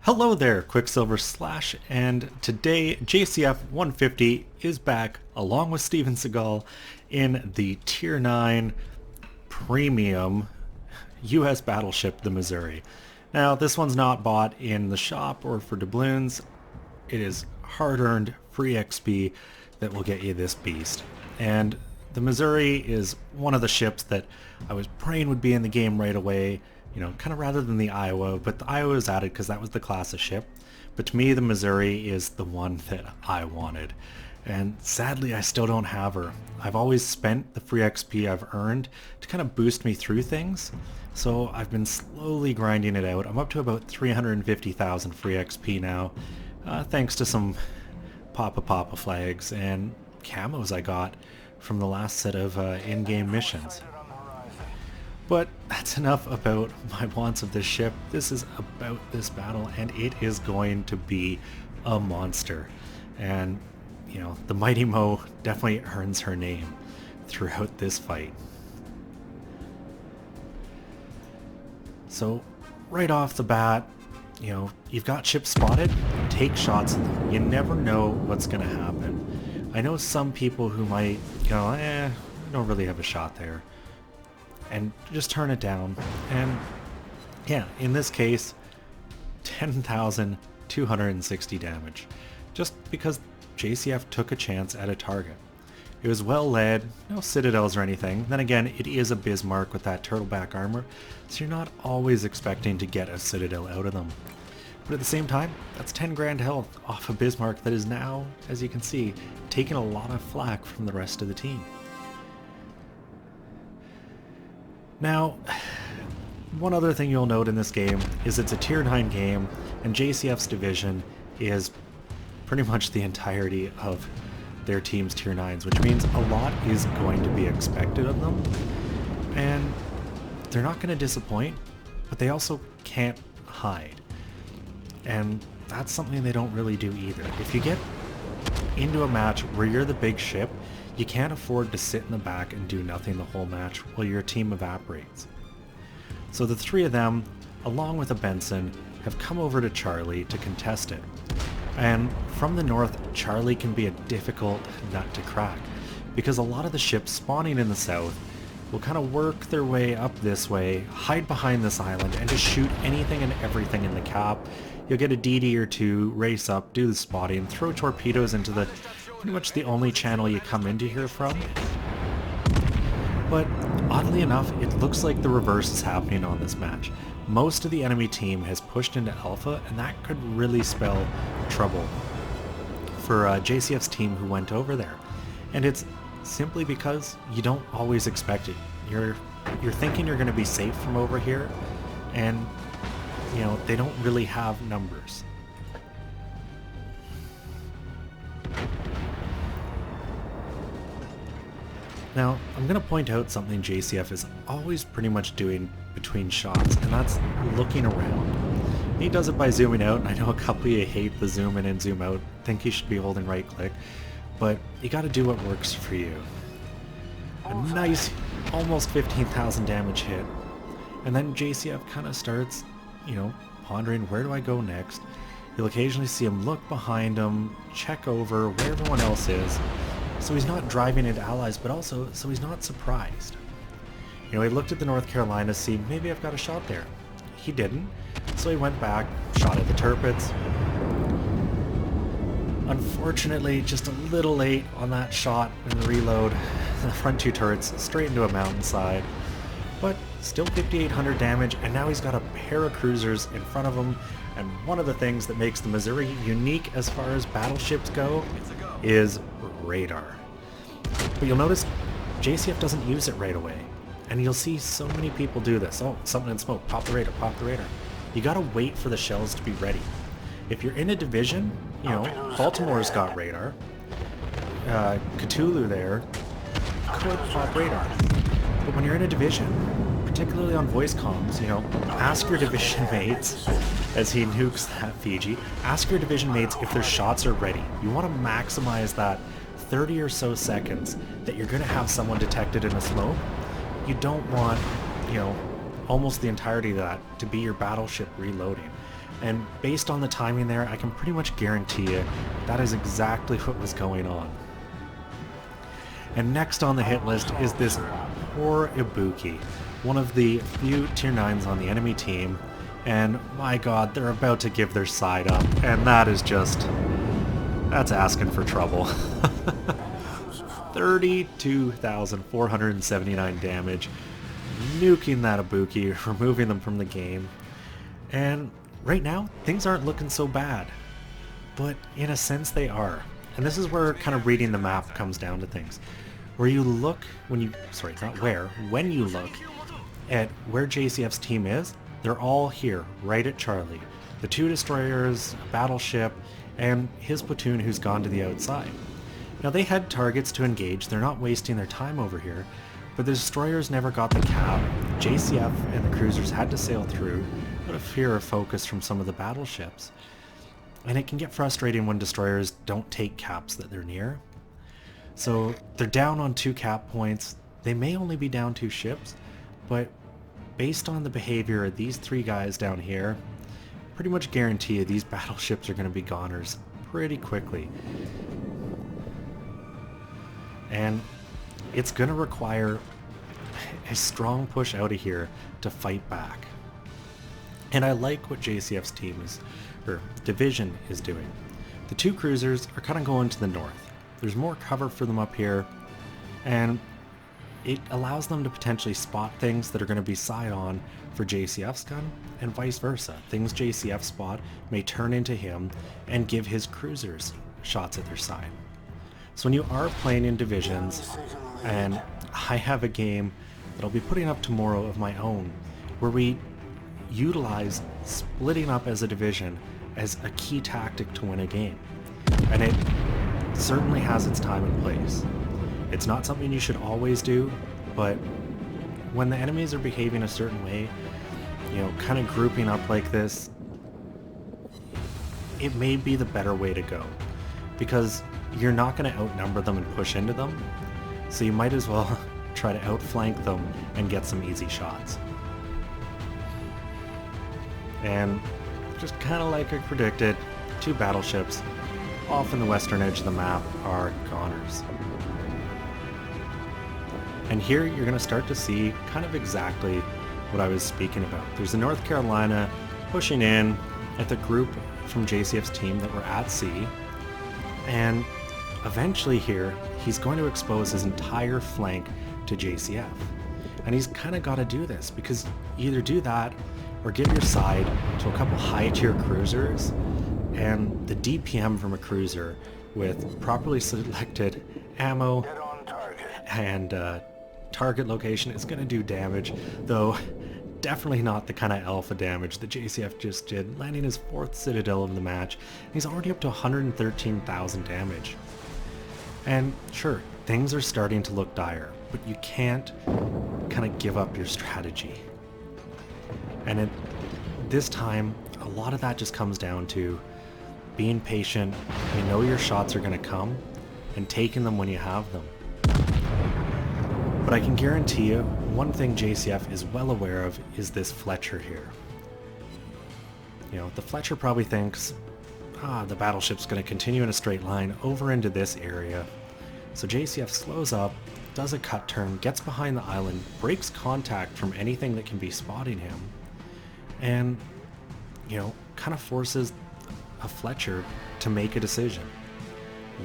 Hello there, Qckslvrslash, and today JCF 150 is back along with Steven Seagal in the Tier 9 Premium US battleship, the Missouri. Now, this one's not bought in the shop or for doubloons. It is hard-earned free XP that will get you this beast. And the Missouri is one of the ships that I was praying would be in the game right away, kind of rather than the Iowa, but the Iowa was added because that was the class of ship. But to me, the Missouri is the one that I wanted. And sadly, I still don't have her. I've always spent the free XP I've earned to kind of boost me through things. So I've been slowly grinding it out. I'm up to about 350,000 free XP now, thanks to some Papa flags and camos I got from the last set of in-game missions. But that's enough about my wants of this ship. This is about this battle, and it is going to be a monster. And, the Mighty Mo definitely earns her name throughout this fight. So, right off the bat, you've got ships spotted, take shots at them. You never know what's going to happen. I know some people who might go, I don't really have a shot there, and just turn it down. And yeah, in this case, 10,260 damage, just because JCF took a chance at a target. It was well led, no citadels or anything. Then again, it is a Bismarck with that turtleback armor, so you're not always expecting to get a citadel out of them. But at the same time, that's 10 grand health off a Bismarck that is now, as you can see, taking a lot of flack from the rest of the team. Now, one other thing you'll note in this game is it's a Tier 9 game, and JCF's division is pretty much the entirety of their team's Tier 9s, which means a lot is going to be expected of them. And they're not going to disappoint, but they also can't hide. And that's something they don't really do either. If you get into a match where you're the big ship, you can't afford to sit in the back and do nothing the whole match while your team evaporates. So the three of them, along with a Benson, have come over to Charlie to contest it. And from the north, Charlie can be a difficult nut to crack, because a lot of the ships spawning in the south will kind of work their way up this way, hide behind this island, and just shoot anything and everything in the cap. You'll get a DD or two, race up, do the spotting, throw torpedoes into the pretty much the only channel you come into here from. But oddly enough, it looks like the reverse is happening on this match. Most of the enemy team has pushed into Alpha, and that could really spell trouble for JCF's team who went over there. And it's simply because you don't always expect it. You're thinking you're going to be safe from over here, and they don't really have numbers. Now, I'm going to point out something JCF is always pretty much doing between shots, and that's looking around. He does it by zooming out, and I know a couple of you hate the zoom in and zoom out, think you should be holding right click, but you got to do what works for you. A nice, almost 15,000 damage hit, and then JCF kind of starts, pondering, where do I go next? You'll occasionally see him look behind him, check over where everyone else is, so he's not driving into allies, but also so he's not surprised. He looked at the North Carolina to see, maybe I've got a shot there. He didn't, so he went back, shot at the turrets. Unfortunately, just a little late on that shot and the reload. The front two turrets straight into a mountainside. But still 5,800 damage, and now he's got a pair of cruisers in front of him. And one of the things that makes the Missouri unique as far as battleships go is radar. But you'll notice JCF doesn't use it right away. And you'll see so many people do this. Oh, something in smoke. Pop the radar, pop the radar. You gotta wait for the shells to be ready. If you're in a division, Baltimore's got radar. Cthulhu there could pop radar. But when you're in a division, particularly on voice comms, ask your division mates, as he nukes that Fiji, ask your division mates if their shots are ready. You want to maximize that 30 or so seconds that you're going to have someone detected in a smoke. You don't want, almost the entirety of that to be your battleship reloading. And based on the timing there, I can pretty much guarantee you that is exactly what was going on. And next on the hit list is this poor Ibuki, one of the few tier 9s on the enemy team, and my god, they're about to give their side up, and that is just... that's asking for trouble. 32,479 damage, nuking that Ibuki, removing them from the game. And right now, things aren't looking so bad, but in a sense they are. And this is where kind of reading the map comes down to things. Where you look, when you you look at where JCF's team is, they're all here, right at Charlie. The 2 destroyers, a battleship, and his platoon who's gone to the outside. Now they had targets to engage, they're not wasting their time over here, but the destroyers never got the cap. JCF and the cruisers had to sail through, out of fear of focus from some of the battleships. And it can get frustrating when destroyers don't take caps that they're near. So they're down on 2 cap points. They may only be down 2 ships, but based on the behavior of these 3 guys down here, pretty much guarantee you these battleships are going to be goners pretty quickly. And it's going to require a strong push out of here to fight back. And I like what JCF's division is doing. The 2 cruisers are kind of going to the north. There's more cover for them up here, and it allows them to potentially spot things that are going to be side on for JCF's gun, and vice versa. Things JCF spot may turn into him and give his cruisers shots at their side. So when you are playing in divisions, and I have a game that I'll be putting up tomorrow of my own, where we utilize splitting up as a division as a key tactic to win a game. And it certainly has its time and place. It's not something you should always do, but when the enemies are behaving a certain way, kind of grouping up like this, it may be the better way to go, because you're not going to outnumber them and push into them, so you might as well try to outflank them and get some easy shots. And just kind of like I predicted, 2 battleships off in the western edge of the map are goners. And here you're going to start to see kind of exactly what I was speaking about. There's the North Carolina pushing in at the group from JCF's team that were at sea, and eventually here he's going to expose his entire flank to JCF. And he's kind of got to do this, because you either do that or give your side to a couple high tier cruisers, and the DPM from a cruiser with properly selected ammo and target location is going to do damage, though definitely not the kind of alpha damage that JCF just did, landing his 4th Citadel of the match. He's already up to 113,000 damage. And sure, things are starting to look dire, but you can't kind of give up your strategy. And this time, a lot of that just comes down to being patient, you know your shots are going to come, and taking them when you have them. But I can guarantee you, one thing JCF is well aware of is this Fletcher here. The Fletcher probably thinks, the battleship's going to continue in a straight line over into this area. So JCF slows up, does a cut turn, gets behind the island, breaks contact from anything that can be spotting him, and, kind of forces a Fletcher to make a decision.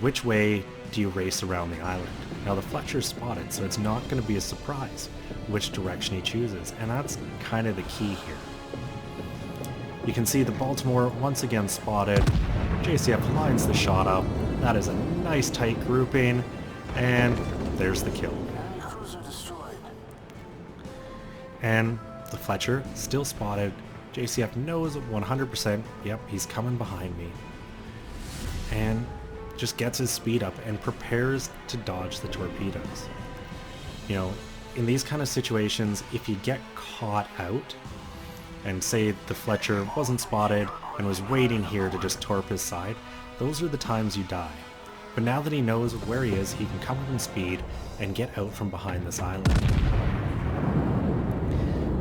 Which way do you race around the island? Now the Fletcher's spotted, so it's not going to be a surprise which direction he chooses, and that's kind of the key here. You can see the Baltimore once again spotted. JCF lines the shot up. That is a nice tight grouping, and there's the kill. And the Fletcher still spotted. JCF knows 100%, yep, he's coming behind me. And just gets his speed up and prepares to dodge the torpedoes. In these kind of situations, if you get caught out, and say the Fletcher wasn't spotted and was waiting here to just torp his side, those are the times you die. But now that he knows where he is, he can come up in speed and get out from behind this island.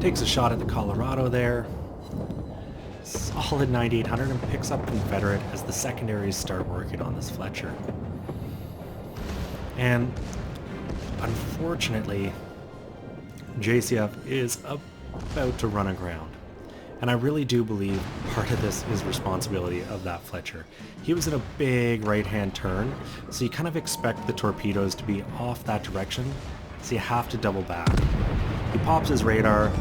Takes a shot at the Colorado there. solid 9,800 and picks up Confederate as the secondaries start working on this Fletcher. And unfortunately, JCF is about to run aground. And I really do believe part of this is responsibility of that Fletcher. He was in a big right-hand turn, so you kind of expect the torpedoes to be off that direction, so you have to double back. He pops his radar,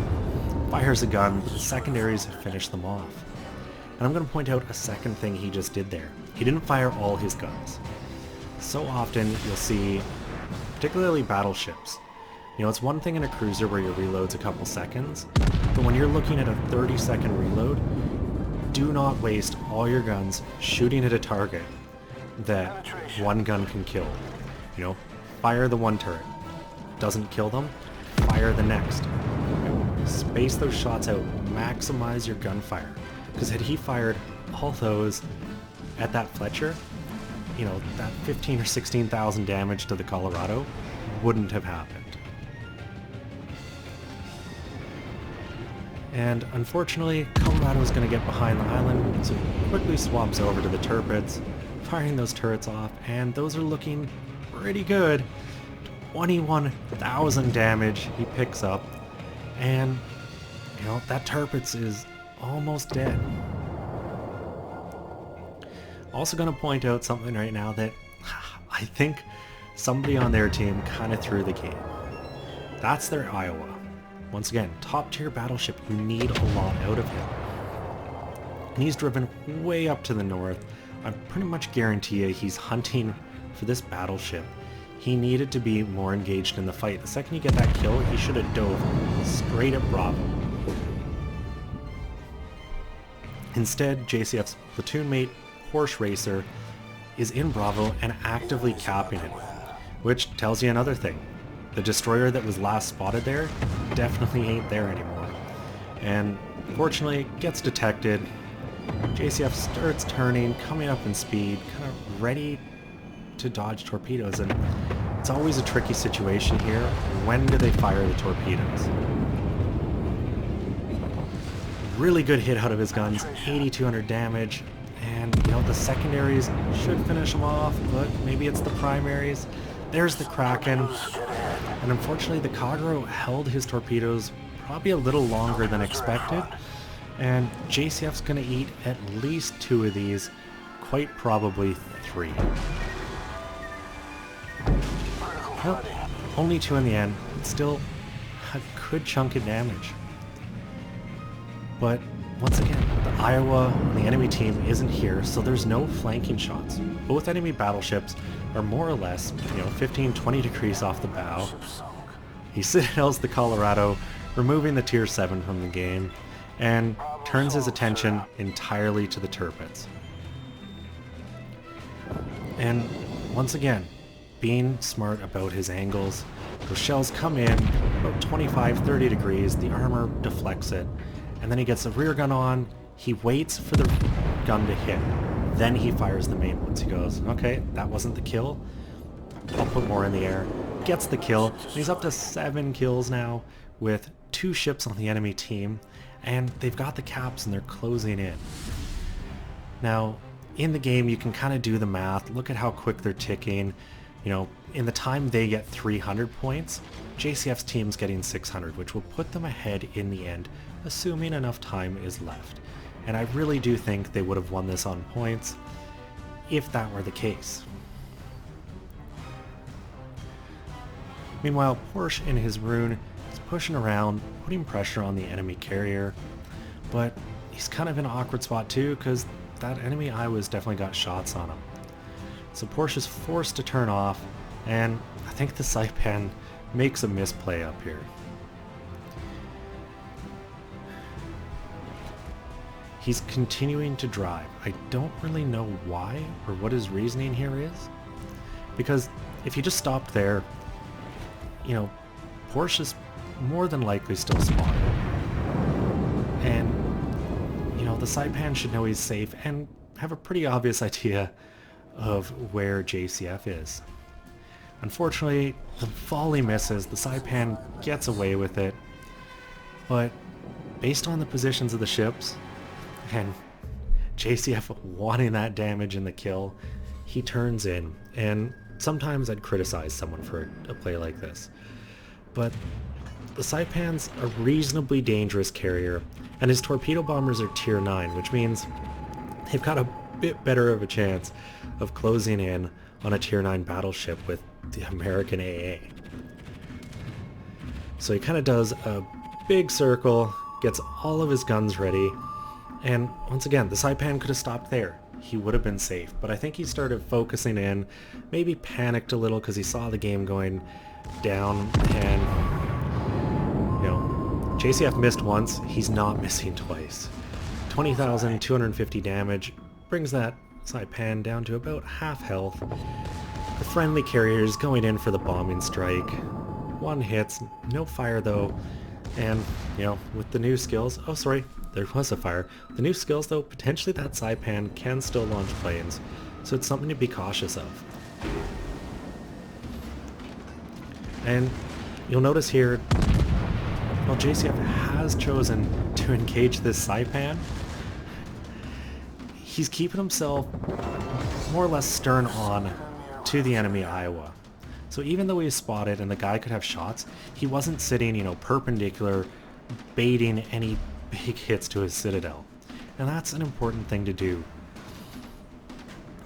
fires a gun, but the secondaries finish them off. And I'm going to point out a second thing he just did there. He didn't fire all his guns. So often you'll see, particularly battleships, you know, it's one thing in a cruiser where your reload's a couple seconds, but when you're looking at a 30-second reload, do not waste all your guns shooting at a target that one gun can kill. You know, fire the one turret. Doesn't kill them, fire the next. Space those shots out, maximize your gunfire. Because had he fired all those at that Fletcher, you know, that 15 or 16,000 damage to the Colorado wouldn't have happened. And unfortunately, Colorado is going to get behind the island, so he quickly swaps over to the Tirpitz, firing those turrets off, and those are looking pretty good. 21,000 damage he picks up, and, you know, that Tirpitz is almost dead. Also going to point out something right now that I think somebody on their team kind of threw the game. That's their Iowa. Once again, top tier battleship, you need a lot out of him. And he's driven way up to the north. I pretty much guarantee you he's hunting for this battleship. He needed to be more engaged in the fight. The second you get that kill, he should have dove straight at Bravo. Instead, JCF's platoon mate, Porsche Racer, is in Bravo and actively capping it, which tells you another thing. The destroyer that was last spotted there definitely ain't there anymore. And fortunately, it gets detected. JCF starts turning, coming up in speed, kind of ready to dodge torpedoes, and it's always a tricky situation here. When do they fire the torpedoes? Really good hit out of his guns, 8,200 damage, and you know, the secondaries should finish him off, but maybe it's the primaries. There's the Kraken, and unfortunately the Kagero held his torpedoes probably a little longer than expected, and JCF's gonna eat at least 2 of these, quite probably 3. Well, only 2 in the end, but still a good chunk of damage. But once again, the Iowa on the enemy team isn't here, so there's no flanking shots. Both enemy battleships are more or less, you know, 15-20 degrees off the bow. He citadels the Colorado, removing the Tier 7 from the game, and turns his attention entirely to the Tirpitz. And once again, being smart about his angles, those shells come in about 25-30 degrees, the armor deflects it, and then he gets the rear gun on, he waits for the gun to hit, then he fires the main ones. He goes, okay, that wasn't the kill, I'll put more in the air. Gets the kill, and he's up to 7 kills now with 2 ships on the enemy team, and they've got the caps and they're closing in. Now, in the game you can kind of do the math, look at how quick they're ticking. You know, in the time they get 300 points, JCF's team's getting 600, which will put them ahead in the end, assuming enough time is left. And I really do think they would have won this on points if that were the case. Meanwhile, Porsche in his rune is pushing around, putting pressure on the enemy carrier, but he's kind of in an awkward spot too, because that enemy Iowa's definitely got shots on him. So Porsche is forced to turn off, and I think the Saipan makes a misplay up here. He's continuing to drive. I don't really know why or what his reasoning here is, because if he just stopped there, you know, Porsche is more than likely still spotted. And, you know, the Saipan should know he's safe and have a pretty obvious idea of where JCF is. Unfortunately, the volley misses, the Saipan gets away with it, but based on the positions of the ships And JCF wanting that damage in the kill, he turns in. And sometimes I'd criticize someone for a play like this. But the Saipan's a reasonably dangerous carrier, and his torpedo bombers are tier 9, which means they've got a bit better of a chance of closing in on a tier 9 battleship with the American AA. So he kind of does a big circle, gets all of his guns ready, and once again, the Saipan could have stopped there. He would have been safe, but I think he started focusing in, maybe panicked a little because he saw the game going down, and you know, JCF missed once, he's not missing twice. 20,250 damage brings that Saipan down to about half health. The friendly carriers going in for the bombing strike. One hits, no fire though, and you know, with the new skills, oh sorry, there was a fire. The new skills though, potentially that Saipan can still launch planes, so it's something to be cautious of. And you'll notice here, while JCF has chosen to engage this Saipan, he's keeping himself more or less stern on to the enemy Iowa. So even though he's spotted and the guy could have shots, he wasn't sitting, you know, perpendicular, baiting any big hits to his citadel. And that's an important thing to do.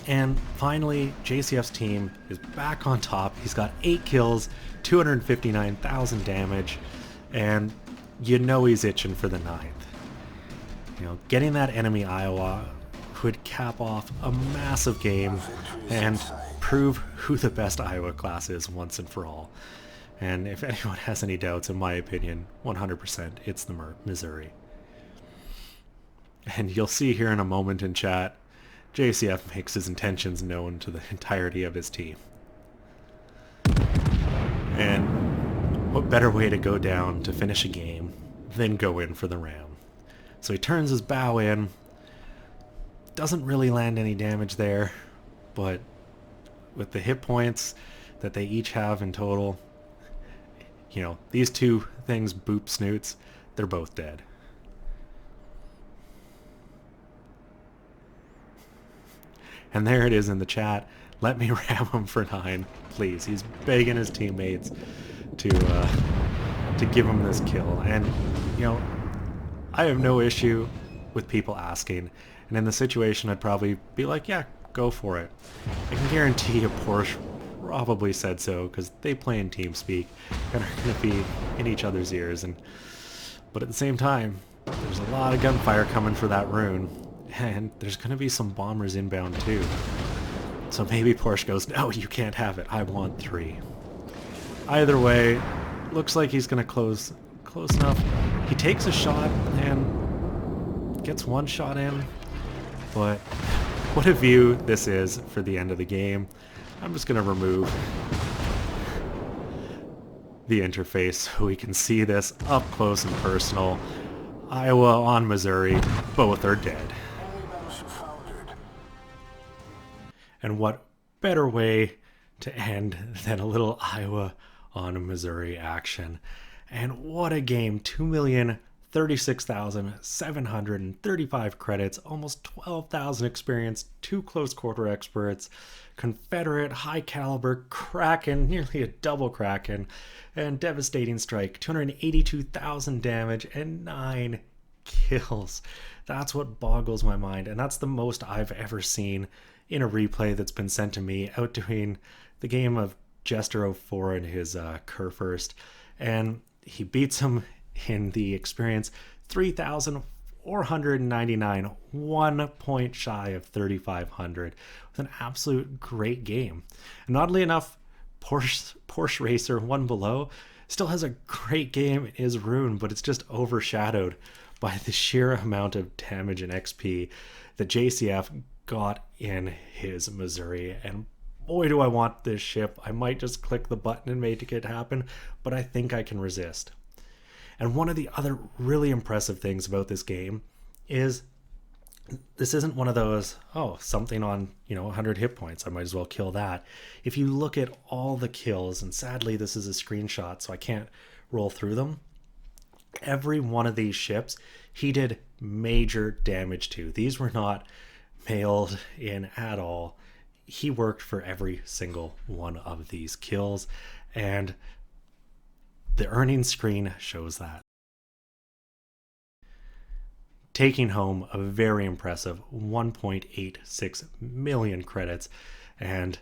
And finally, JCF's team is back on top. He's got 8 kills, 259,000 damage, and you know he's itching for the 9th. You know, getting that enemy Iowa would cap off a massive game and prove who the best Iowa class is once and for all. And if anyone has any doubts, in my opinion, 100% it's the Missouri. And you'll see here in a moment in chat, JCF makes his intentions known to the entirety of his team. And what better way to go down to finish a game than go in for the ram. So he turns his bow in, doesn't really land any damage there, but with the hit points that they each have in total, you know, these two things boop snoots, they're both dead. And there it is in the chat. Let me ram him for 9, please. He's begging his teammates to give him this kill. And, you know, I have no issue with people asking. And in the situation, I'd probably be like, yeah, go for it. I can guarantee you Porsche probably said so, because they play in TeamSpeak and are going to be in each other's ears. But at the same time, there's a lot of gunfire coming for that rune. And there's going to be some bombers inbound too. So maybe Porsche goes, no, you can't have it. I want 3. Either way, looks like he's going to close enough. He takes a shot and gets one shot in. But what a view this is for the end of the game. I'm just going to remove the interface so we can see this up close and personal. Iowa on Missouri, both are dead. And what better way to end than a little Iowa on Missouri action. And what a game. 2,036,735 credits, almost 12,000 experience, 2 close quarter experts, Confederate, high caliber, Kraken, nearly a double Kraken, and devastating strike, 282,000 damage, and 9 kills. That's what boggles my mind, and that's the most I've ever seen in a replay that's been sent to me, outdoing the game of Jester 04 in his Kurfürst, and he beats him in the experience 3,499, 1 point shy of 3,500, with an absolute great game. And oddly enough, Porsche Racer 1 below still has a great game in his rune, but it's just overshadowed by the sheer amount of damage and XP that JCF got in his Missouri. And boy, do I want this ship. I might just click the button and make it happen, but I think I can resist. And one of the other really impressive things about this game is this isn't one of those, oh, something on, 100 hit points, I might as well kill that. If you look at all the kills, and sadly this is a screenshot so I can't roll through them, every one of these ships, he did major damage to. These were not mailed in at all. He worked for every single one of these kills, and the earnings screen shows that. Taking home a very impressive 1.86 million credits and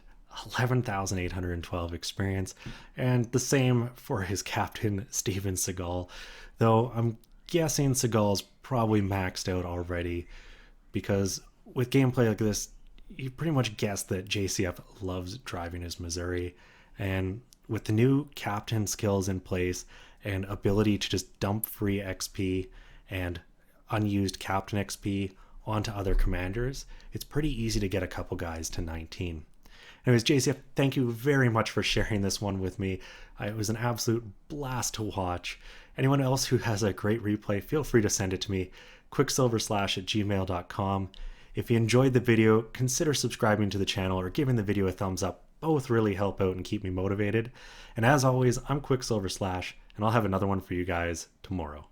11,812 experience, and the same for his captain Steven Seagal, though I'm guessing Seagal's probably maxed out already, because with gameplay like this, you pretty much guess that JCF loves driving his Missouri, and with the new captain skills in place and ability to just dump free XP and unused captain XP onto other commanders, it's pretty easy to get a couple guys to 19. Anyways, JCF, thank you very much for sharing this one with me. It was an absolute blast to watch. Anyone else who has a great replay, feel free to send it to me, Qckslvrslash@gmail.com. If you enjoyed the video, consider subscribing to the channel or giving the video a thumbs up. Both really help out and keep me motivated. And as always, I'm Qckslvrslash, and I'll have another one for you guys tomorrow.